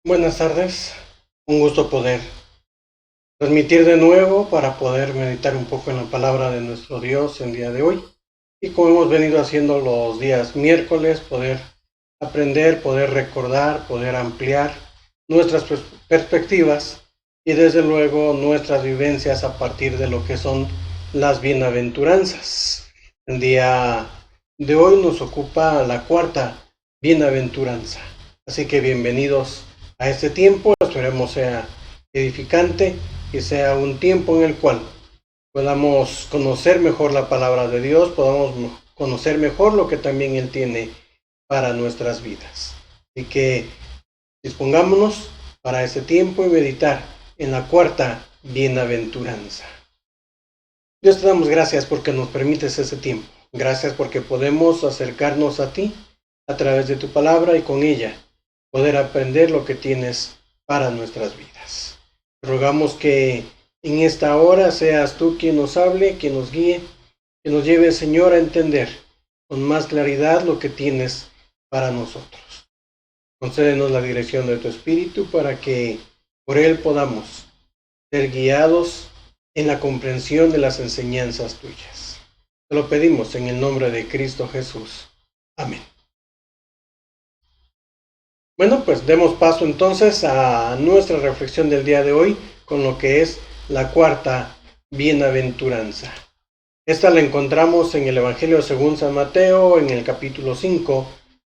Buenas tardes, un gusto poder transmitir de nuevo para poder meditar un poco en la palabra de nuestro Dios el día de hoy y como hemos venido haciendo los días miércoles, poder aprender, poder recordar, poder ampliar nuestras perspectivas y desde luego nuestras vivencias a partir de lo que son las bienaventuranzas. El día de hoy nos ocupa la cuarta bienaventuranza, así que bienvenidos a este tiempo. Esperemos sea edificante y sea un tiempo en el cual podamos conocer mejor la palabra de Dios, podamos conocer mejor lo que también Él tiene para nuestras vidas. Así que dispongámonos para ese tiempo y meditar en la cuarta bienaventuranza. Dios, te damos gracias porque nos permites ese tiempo. Gracias porque podemos acercarnos a ti a través de tu palabra y con ella poder aprender lo que tienes para nuestras vidas. Rogamos que en esta hora seas tú quien nos hable, quien nos guíe, que nos lleve, Señor, a entender con más claridad lo que tienes para nosotros. Concédenos la dirección de tu Espíritu para que por él podamos ser guiados en la comprensión de las enseñanzas tuyas. Te lo pedimos en el nombre de Cristo Jesús. Amén. Bueno, pues demos paso entonces a nuestra reflexión del día de hoy con lo que es la cuarta bienaventuranza. Esta la encontramos en el Evangelio según San Mateo, en el capítulo 5,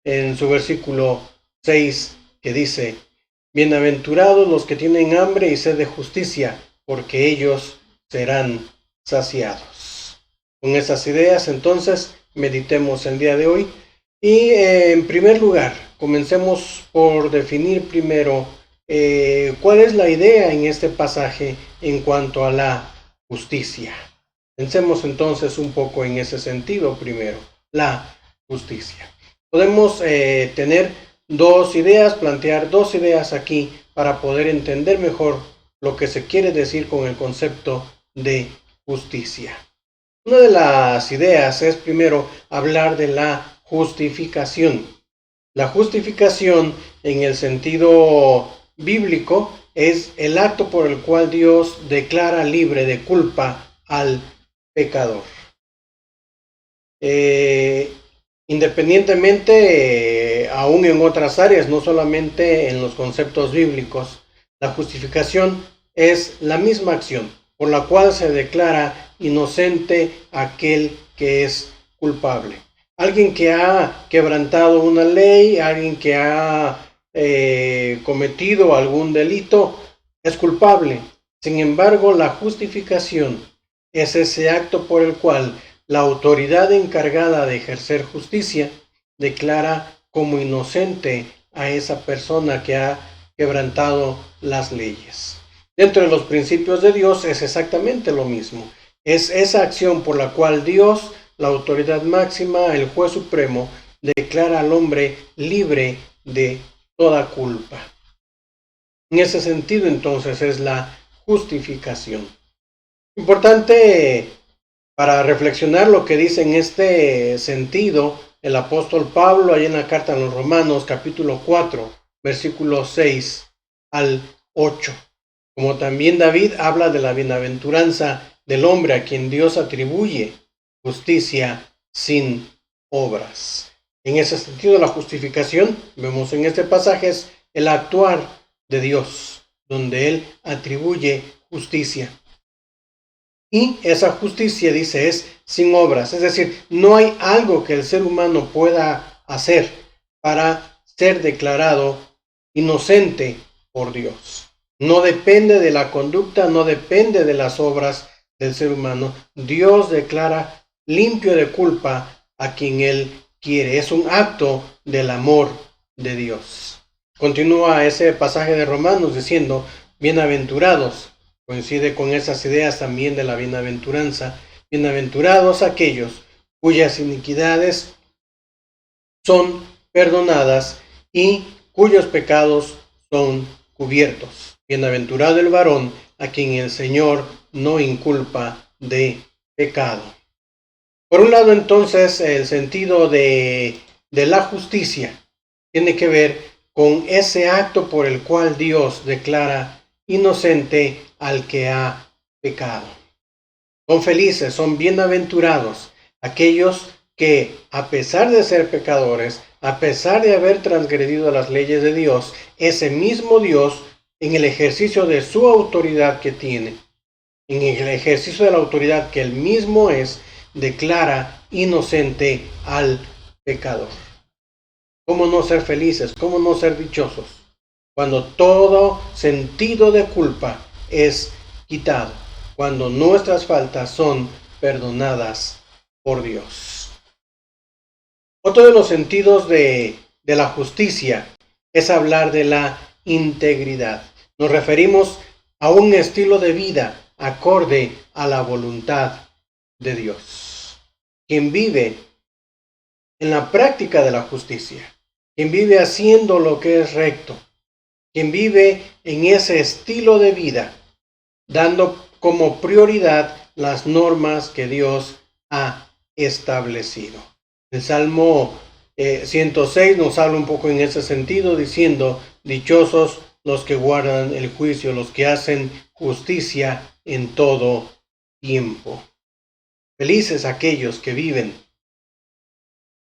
en su versículo 6, que dice: Bienaventurados los que tienen hambre y sed de justicia, porque ellos serán saciados. Con esas ideas, entonces, meditemos el día de hoy. Y en primer lugar, comencemos por definir primero cuál es la idea en este pasaje en cuanto a la justicia. Pensemos entonces un poco en ese sentido primero, la justicia. Podemos tener dos ideas, plantear dos ideas aquí para poder entender mejor lo que se quiere decir con el concepto de justicia. Una de las ideas es primero hablar de la justificación. La justificación en el sentido bíblico es el acto por el cual Dios declara libre de culpa al pecador. Independientemente, aún en otras áreas, no solamente en los conceptos bíblicos, la justificación es la misma acción por la cual se declara inocente aquel que es culpable. Alguien que ha quebrantado una ley, alguien que ha cometido algún delito, es culpable. Sin embargo, la justificación es ese acto por el cual la autoridad encargada de ejercer justicia declara como inocente a esa persona que ha quebrantado las leyes. Dentro de los principios de Dios es exactamente lo mismo. Es esa acción por la cual Dios, la autoridad máxima, el juez supremo, declara al hombre libre de toda culpa. En ese sentido, entonces, es la justificación. Importante para reflexionar lo que dice en este sentido el apóstol Pablo allá en la carta a los Romanos, capítulo 4, versículos 6 al 8. Como también David habla de la bienaventuranza del hombre a quien Dios atribuye justicia sin obras. En ese sentido, la justificación, vemos en este pasaje, es el actuar de Dios, donde Él atribuye justicia. Y esa justicia, dice, es sin obras. Es decir, no hay algo que el ser humano pueda hacer para ser declarado inocente por Dios. No depende de la conducta, no depende de las obras del ser humano. Dios declara limpio de culpa a quien Él quiere. Es un acto del amor de Dios. Continúa ese pasaje de Romanos diciendo: bienaventurados. Coincide con esas ideas también de la bienaventuranza. Bienaventurados aquellos cuyas iniquidades son perdonadas y cuyos pecados son cubiertos. Bienaventurado el varón a quien el Señor no inculpa de pecado. Por un lado, entonces, el sentido de la justicia tiene que ver con ese acto por el cual Dios declara inocente al que ha pecado. Son felices, son bienaventurados aquellos que, a pesar de ser pecadores, a pesar de haber transgredido las leyes de Dios, ese mismo Dios, en el ejercicio de su autoridad que tiene, en el ejercicio de la autoridad que él mismo es, declara inocente al pecador. ¿Cómo no ser felices? ¿Cómo no ser dichosos? Cuando todo sentido de culpa es quitado, cuando nuestras faltas son perdonadas por Dios. Otro de los sentidos de la justicia es hablar de la integridad. Nos referimos a un estilo de vida acorde a la voluntad de Dios. Quien vive en la práctica de la justicia, quien vive haciendo lo que es recto, quien vive en ese estilo de vida, dando como prioridad las normas que Dios ha establecido. El Salmo 106 nos habla un poco en ese sentido, diciendo: dichosos los que guardan el juicio, los que hacen justicia en todo tiempo. Felices aquellos que viven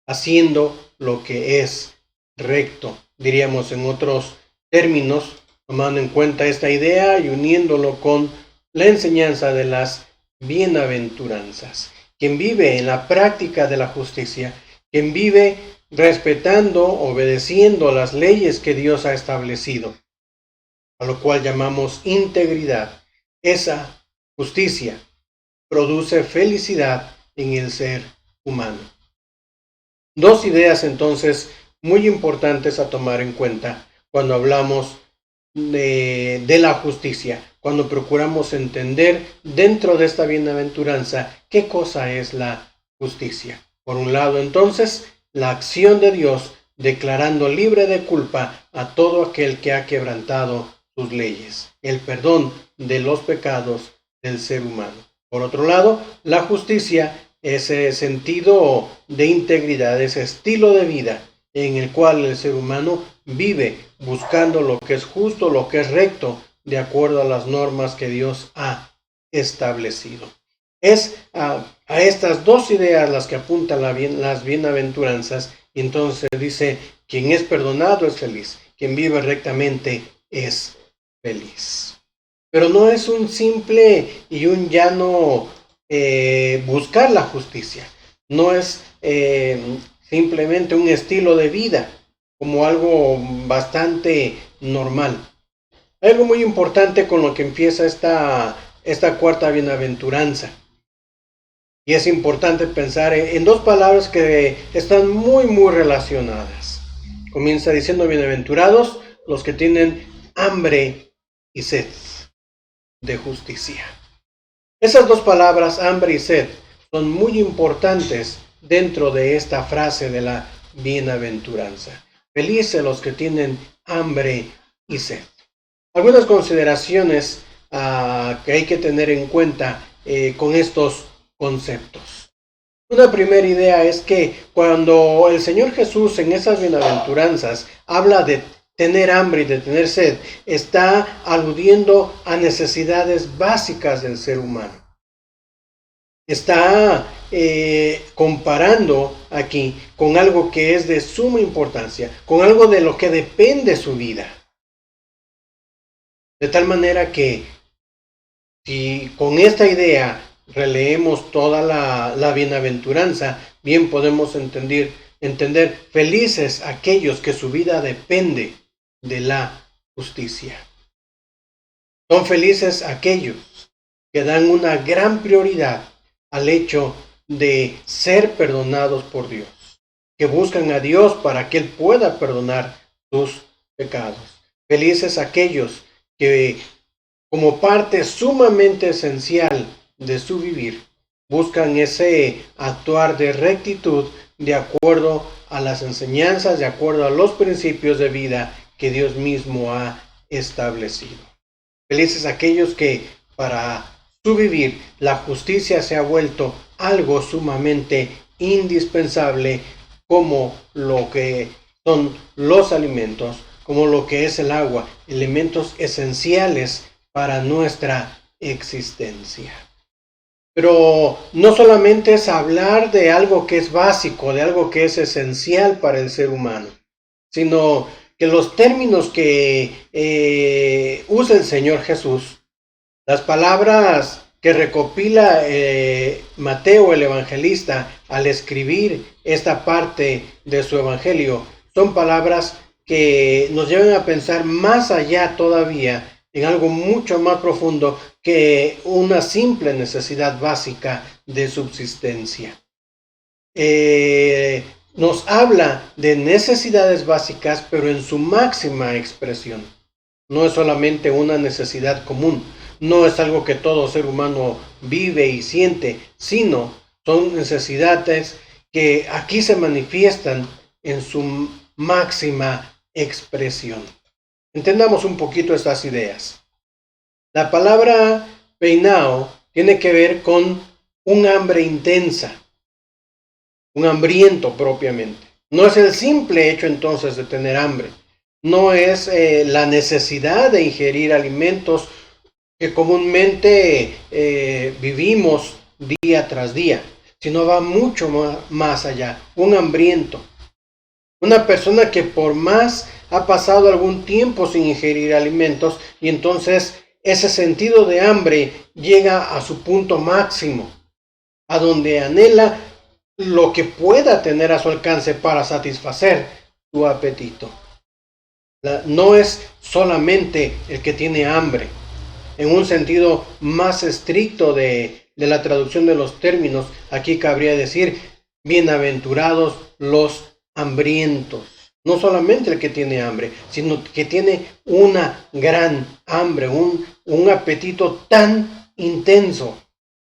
haciendo lo que es recto, diríamos en otros términos, tomando en cuenta esta idea y uniéndolo con la enseñanza de las bienaventuranzas. Quien vive en la práctica de la justicia, quien vive respetando, obedeciendo las leyes que Dios ha establecido, a lo cual llamamos integridad, esa justicia produce felicidad en el ser humano. Dos ideas entonces muy importantes a tomar en cuenta cuando hablamos de la justicia, cuando procuramos entender dentro de esta bienaventuranza qué cosa es la justicia. Por un lado entonces, la acción de Dios declarando libre de culpa a todo aquel que ha quebrantado sus leyes, el perdón de los pecados del ser humano. Por otro lado, la justicia, ese sentido de integridad, ese estilo de vida en el cual el ser humano vive buscando lo que es justo, lo que es recto, de acuerdo a las normas que Dios ha establecido. Es a estas dos ideas las que apuntan las bienaventuranzas, y entonces dice: quien es perdonado es feliz, quien vive rectamente es feliz. Pero no es un simple y un llano buscar la justicia, no es simplemente un estilo de vida como algo bastante normal. Hay algo muy importante con lo que empieza esta cuarta bienaventuranza, y es importante pensar en dos palabras que están muy relacionadas. Comienza diciendo: bienaventurados los que tienen hambre y sed de justicia. Esas dos palabras, hambre y sed, son muy importantes dentro de esta frase de la bienaventuranza. Felices los que tienen hambre y sed. Algunas consideraciones que hay que tener en cuenta con estos conceptos. Una primera idea es que cuando el Señor Jesús en esas bienaventuranzas habla de tener hambre y de tener sed, está aludiendo a necesidades básicas del ser humano. Está comparando aquí con algo que es de suma importancia, con algo de lo que depende su vida. De tal manera que si con esta idea releemos toda la bienaventuranza, bien podemos entender felices aquellos que su vida depende de la justicia. Son felices aquellos que dan una gran prioridad al hecho de ser perdonados por Dios, que buscan a Dios para que Él pueda perdonar sus pecados. Felices aquellos que, como parte sumamente esencial de su vivir, buscan ese actuar de rectitud de acuerdo a las enseñanzas, de acuerdo a los principios de vida que Dios mismo ha establecido. Felices aquellos que para su vivir la justicia se ha vuelto algo sumamente indispensable, como lo que son los alimentos, como lo que es el agua, elementos esenciales para nuestra existencia. Pero no solamente es hablar de algo que es básico, de algo que es esencial para el ser humano, sino que los términos que usa el Señor Jesús, las palabras que recopila Mateo el evangelista al escribir esta parte de su evangelio, son palabras que nos llevan a pensar más allá todavía en algo mucho más profundo que una simple necesidad básica de subsistencia. Nos habla de necesidades básicas, pero en su máxima expresión. No es solamente una necesidad común, no es algo que todo ser humano vive y siente, sino son necesidades que aquí se manifiestan en su máxima expresión. Entendamos un poquito estas ideas. La palabra peinao tiene que ver con un hambre intensa, un hambriento propiamente. No es el simple hecho entonces de tener hambre, no es la necesidad de ingerir alimentos que comúnmente vivimos día tras día, sino va mucho más allá, un hambriento. Una persona que por más ha pasado algún tiempo sin ingerir alimentos y entonces ese sentido de hambre llega a su punto máximo, a donde anhela lo que pueda tener a su alcance para satisfacer su apetito. No es solamente el que tiene hambre, en un sentido más estricto de la traducción de los términos, aquí cabría decir, bienaventurados los hambrientos. No solamente el que tiene hambre, sino que tiene una gran hambre, un apetito tan intenso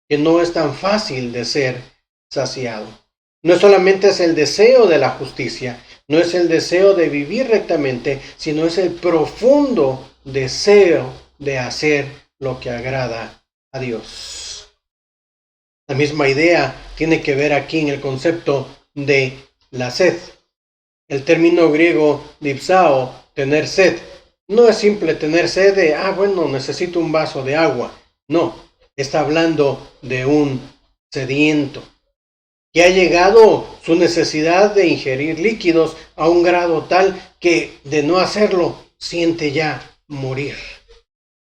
que no es tan fácil de ser saciado. No solamente es el deseo de la justicia, no es el deseo de vivir rectamente, sino es el profundo deseo de hacer lo que agrada a Dios. La misma idea tiene que ver aquí en el concepto de la sed. El término griego dipsao, tener sed, no es simple tener sed de, necesito un vaso de agua. No, está hablando de un sediento, que ha llegado su necesidad de ingerir líquidos a un grado tal que de no hacerlo siente ya morir.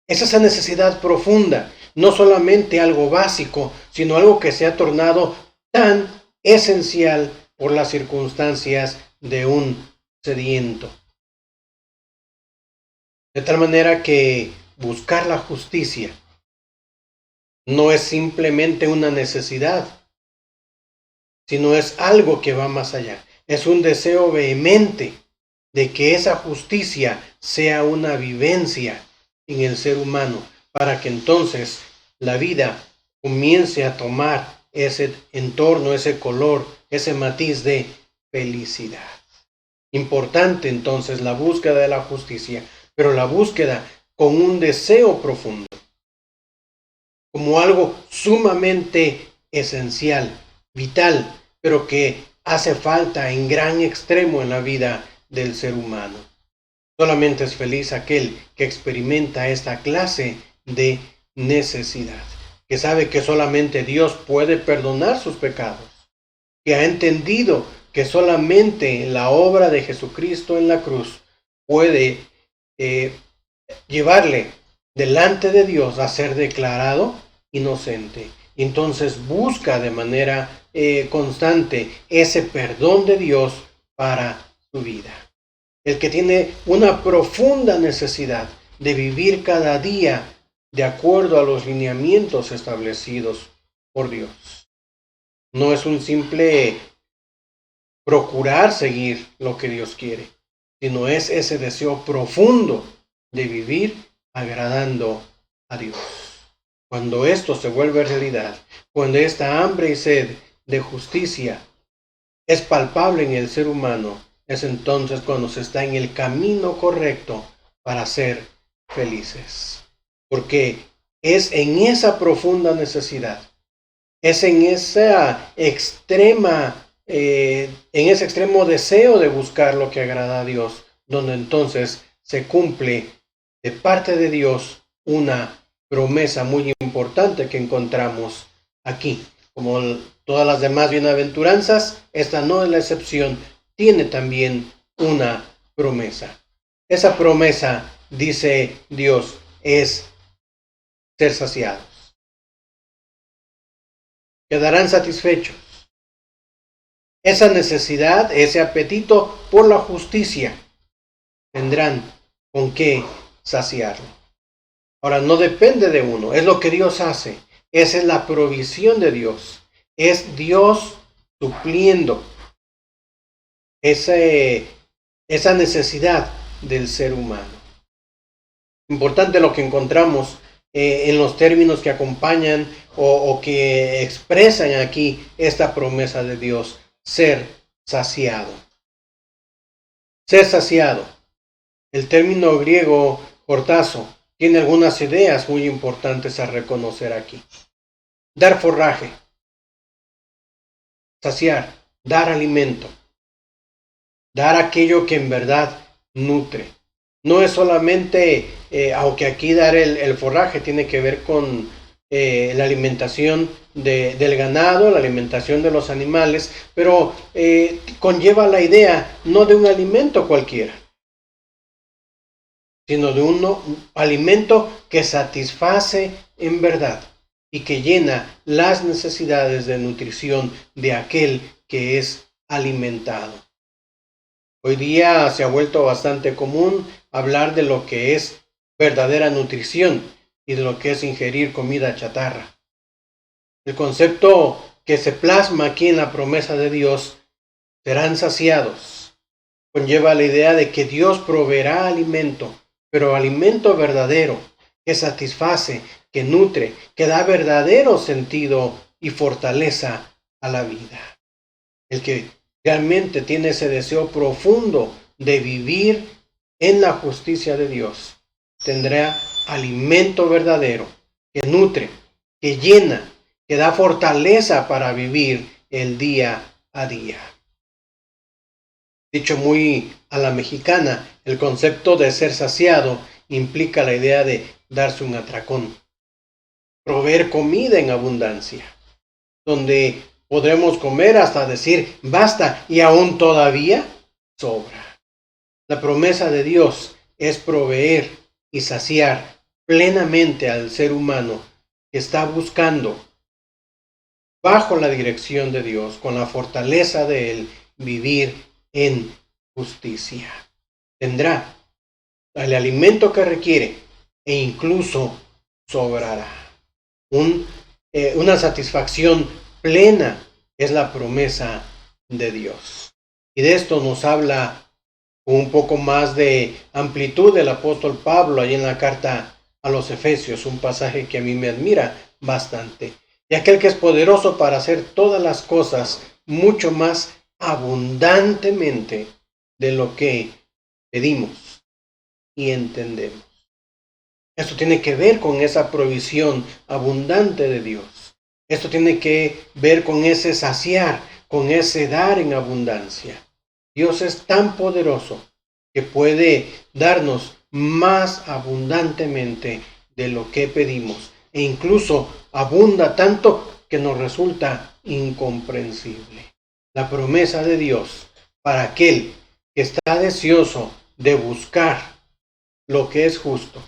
Es esa necesidad profunda, no solamente algo básico, sino algo que se ha tornado tan esencial por las circunstancias de un sediento. De tal manera que buscar la justicia no es simplemente una necesidad, sino es algo que va más allá. Es un deseo vehemente de que esa justicia sea una vivencia en el ser humano, para que entonces la vida comience a tomar ese entorno, ese color, ese matiz de felicidad. Importante entonces la búsqueda de la justicia, pero la búsqueda con un deseo profundo, como algo sumamente esencial, vital, pero que hace falta en gran extremo en la vida del ser humano. Solamente es feliz aquel que experimenta esta clase de necesidad, que sabe que solamente Dios puede perdonar sus pecados, que ha entendido que solamente la obra de Jesucristo en la cruz puede llevarle delante de Dios a ser declarado inocente. Entonces busca de manera constante ese perdón de Dios para su vida. El que tiene una profunda necesidad de vivir cada día de acuerdo a los lineamientos establecidos por Dios. No es un simple procurar seguir lo que Dios quiere, sino es ese deseo profundo de vivir agradando a Dios. Cuando esto se vuelve realidad, cuando esta hambre y sed de justicia es palpable en el ser humano, es entonces cuando se está en el camino correcto para ser felices. Porque es en esa profunda necesidad, es en esa extrema, en ese extremo deseo de buscar lo que agrada a Dios, donde entonces se cumple de parte de Dios una promesa muy importante que encontramos aquí. Como todas las demás bienaventuranzas, esta no es la excepción, tiene también una promesa. Esa promesa, dice Dios, es ser saciados. Quedarán satisfechos. Esa necesidad, ese apetito por la justicia, tendrán con qué saciarlo. Ahora, no depende de uno, es lo que Dios hace. Esa es la provisión de Dios. Es Dios supliendo esa necesidad del ser humano. Importante lo que encontramos en los términos que acompañan o que expresan aquí esta promesa de Dios, ser saciado. Ser saciado. El término griego hortazo tiene algunas ideas muy importantes a reconocer aquí. Dar forraje, saciar, dar alimento, dar aquello que en verdad nutre. No es solamente, aunque aquí dar el forraje tiene que ver con la alimentación del ganado, la alimentación de los animales, pero conlleva la idea no de un alimento cualquiera, sino de un alimento que satisface en verdad y que llena las necesidades de nutrición de aquel que es alimentado. Hoy día se ha vuelto bastante común hablar de lo que es verdadera nutrición y de lo que es ingerir comida chatarra. El concepto que se plasma aquí en la promesa de Dios, serán saciados, conlleva la idea de que Dios proveerá alimento, pero alimento verdadero, que satisface, que nutre, que da verdadero sentido y fortaleza a la vida. El que realmente tiene ese deseo profundo de vivir en la justicia de Dios, tendrá alimento verdadero, que nutre, que llena, que da fortaleza para vivir el día a día. Dicho muy a la mexicana, el concepto de ser saciado implica la idea de darse un atracón, proveer comida en abundancia, donde podremos comer hasta decir basta y aún todavía sobra. La promesa de Dios es proveer y saciar plenamente al ser humano que está buscando, bajo la dirección de Dios, con la fortaleza de Él, vivir en justicia. Tendrá el alimento que requiere e incluso sobrará. Una satisfacción plena es la promesa de Dios. Y de esto nos habla con un poco más de amplitud el apóstol Pablo ahí en la carta a los Efesios, un pasaje que a mí me admira bastante. Y aquel que es poderoso para hacer todas las cosas mucho más abundantemente de lo que pedimos y entendemos. Esto tiene que ver con esa provisión abundante de Dios. Esto tiene que ver con ese saciar, con ese dar en abundancia. Dios es tan poderoso que puede darnos más abundantemente de lo que pedimos. E incluso abunda tanto que nos resulta incomprensible. La promesa de Dios para aquel que está deseoso de buscar lo que es justo,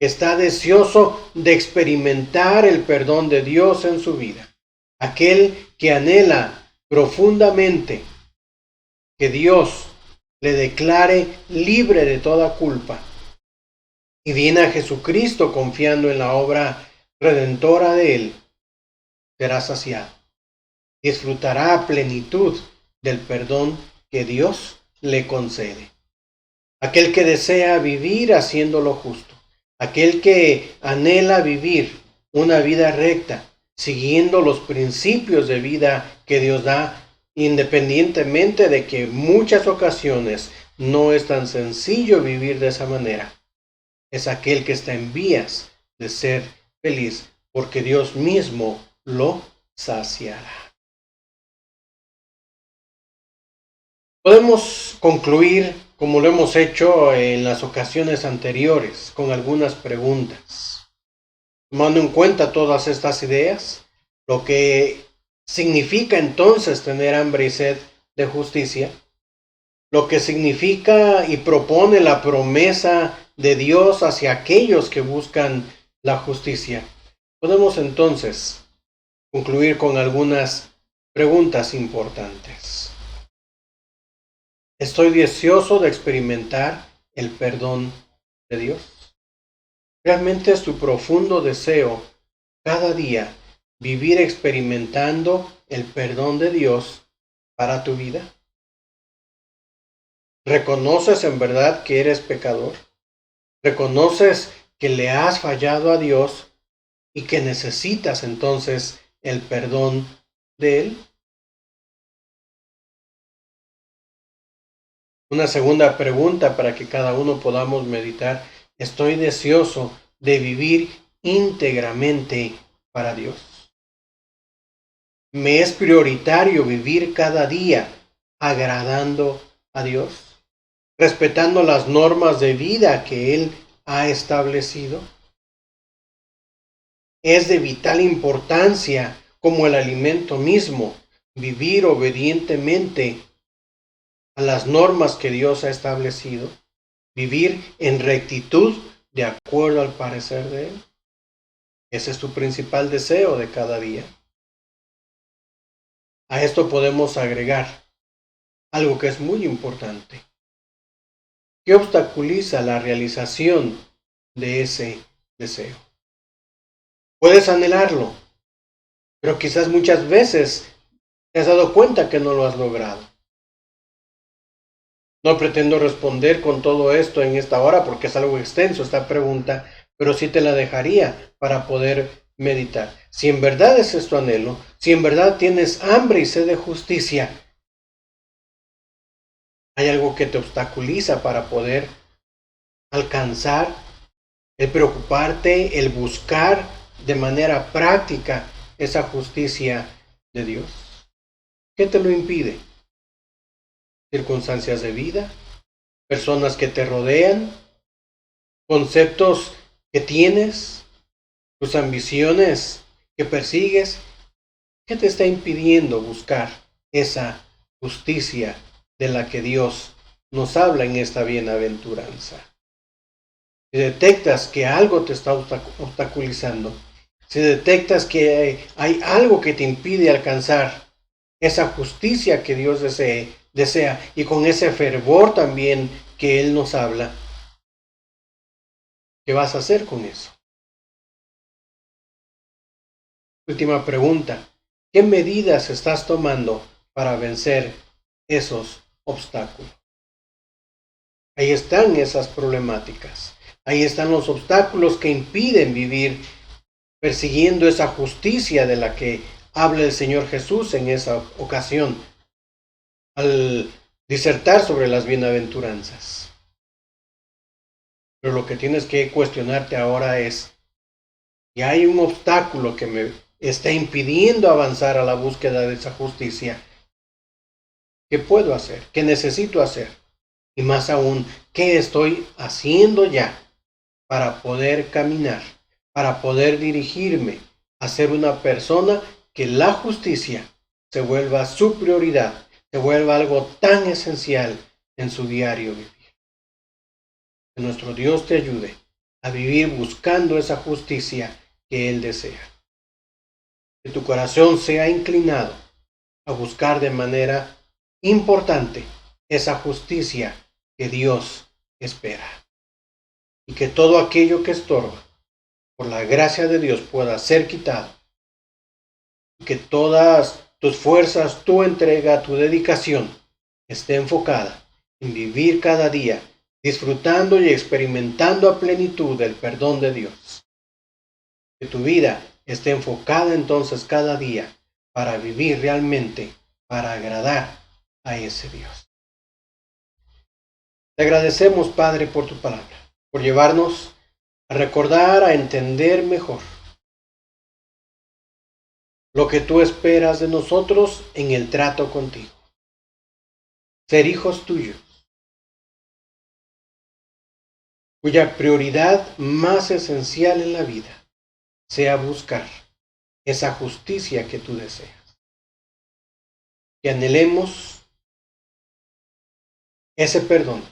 está deseoso de experimentar el perdón de Dios en su vida. Aquel que anhela profundamente que Dios le declare libre de toda culpa y viene a Jesucristo confiando en la obra redentora de Él, será saciado. Disfrutará a plenitud del perdón que Dios le concede. Aquel que desea vivir haciendo lo justo, aquel que anhela vivir una vida recta, siguiendo los principios de vida que Dios da, independientemente de que en muchas ocasiones no es tan sencillo vivir de esa manera. Es aquel que está en vías de ser feliz, porque Dios mismo lo saciará. Podemos concluir como lo hemos hecho en las ocasiones anteriores, con algunas preguntas. Tomando en cuenta todas estas ideas, lo que significa entonces tener hambre y sed de justicia, lo que significa y propone la promesa de Dios hacia aquellos que buscan la justicia. Podemos entonces concluir con algunas preguntas importantes. ¿Estoy deseoso de experimentar el perdón de Dios? ¿Realmente es tu profundo deseo cada día vivir experimentando el perdón de Dios para tu vida? ¿Reconoces en verdad que eres pecador? ¿Reconoces que le has fallado a Dios y que necesitas entonces el perdón de Él? Una segunda pregunta para que cada uno podamos meditar. ¿Estoy deseoso de vivir íntegramente para Dios? ¿Me es prioritario vivir cada día agradando a Dios, respetando las normas de vida que Él ha establecido? Es de vital importancia, como el alimento mismo, vivir obedientemente a las normas que Dios ha establecido, vivir en rectitud de acuerdo al parecer de Él. Ese es tu principal deseo de cada día. A esto podemos agregar algo que es muy importante. ¿Qué obstaculiza la realización de ese deseo? Puedes anhelarlo, pero quizás muchas veces te has dado cuenta que no lo has logrado. No pretendo responder con todo esto en esta hora porque es algo extenso esta pregunta, pero sí te la dejaría para poder meditar. Si en verdad ese es tu anhelo, si en verdad tienes hambre y sed de justicia, hay algo que te obstaculiza para poder alcanzar el preocuparte, el buscar de manera práctica esa justicia de Dios. ¿Qué te lo impide? Circunstancias de vida, personas que te rodean, conceptos que tienes, tus ambiciones que persigues. ¿Qué te está impidiendo buscar esa justicia de la que Dios nos habla en esta bienaventuranza? Si detectas que algo te está obstaculizando, si detectas que hay algo que te impide alcanzar esa justicia que Dios desea y con ese fervor también que Él nos habla, ¿qué vas a hacer con eso? Última pregunta. ¿Qué medidas estás tomando para vencer esos obstáculos? Ahí están esas problemáticas. Ahí están los obstáculos que impiden vivir persiguiendo esa justicia de la que habla el Señor Jesús en esa ocasión al disertar sobre las bienaventuranzas. Pero lo que tienes que cuestionarte ahora es, si hay un obstáculo que me está impidiendo avanzar a la búsqueda de esa justicia, ¿qué puedo hacer? ¿Qué necesito hacer? Y más aún, ¿qué estoy haciendo ya para poder caminar, para poder dirigirme a ser una persona que la justicia se vuelva su prioridad, se vuelva algo tan esencial en su diario vivir? Que nuestro Dios te ayude a vivir buscando esa justicia que Él desea. Que tu corazón sea inclinado a buscar de manera importante esa justicia que Dios espera. Y que todo aquello que estorba, por la gracia de Dios, pueda ser quitado. Y que todas tus fuerzas, tu entrega, tu dedicación esté enfocada en vivir cada día disfrutando y experimentando a plenitud el perdón de Dios. Que tu vida esté enfocada entonces cada día para vivir realmente, para agradar a ese Dios. Te agradecemos, Padre, por tu palabra, por llevarnos a recordar, a entender mejor lo que tú esperas de nosotros en el trato contigo. Ser hijos tuyos, cuya prioridad más esencial en la vida sea buscar esa justicia que tú deseas. Que anhelemos ese perdón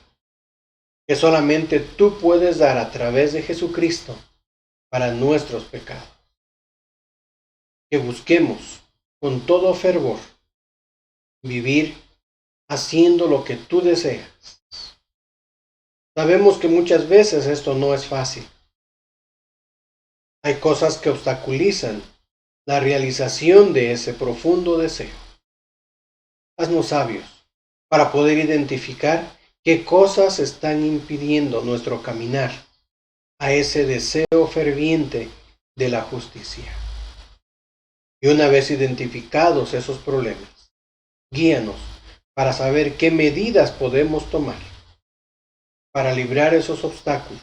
que solamente tú puedes dar a través de Jesucristo para nuestros pecados. Que busquemos con todo fervor vivir haciendo lo que tú deseas. Sabemos que muchas veces esto no es fácil. Hay cosas que obstaculizan la realización de ese profundo deseo. Haznos sabios para poder identificar qué cosas están impidiendo nuestro caminar a ese deseo ferviente de la justicia. Y una vez identificados esos problemas, guíanos para saber qué medidas podemos tomar para librar esos obstáculos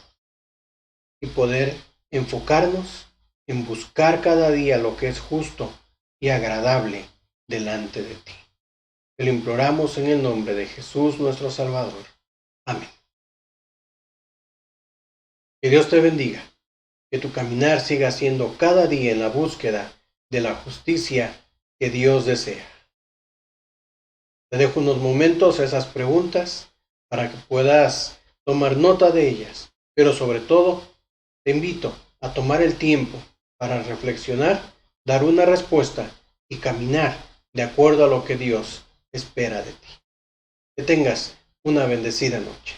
y poder enfocarnos en buscar cada día lo que es justo y agradable delante de ti. Te lo imploramos en el nombre de Jesús nuestro Salvador. Amén. Que Dios te bendiga, que tu caminar siga siendo cada día en la búsqueda de la justicia que Dios desea. Te dejo unos momentos esas preguntas para que puedas tomar nota de ellas, pero sobre todo te invito a tomar el tiempo para reflexionar, dar una respuesta y caminar de acuerdo a lo que Dios espera de ti. Que tengas una bendecida noche.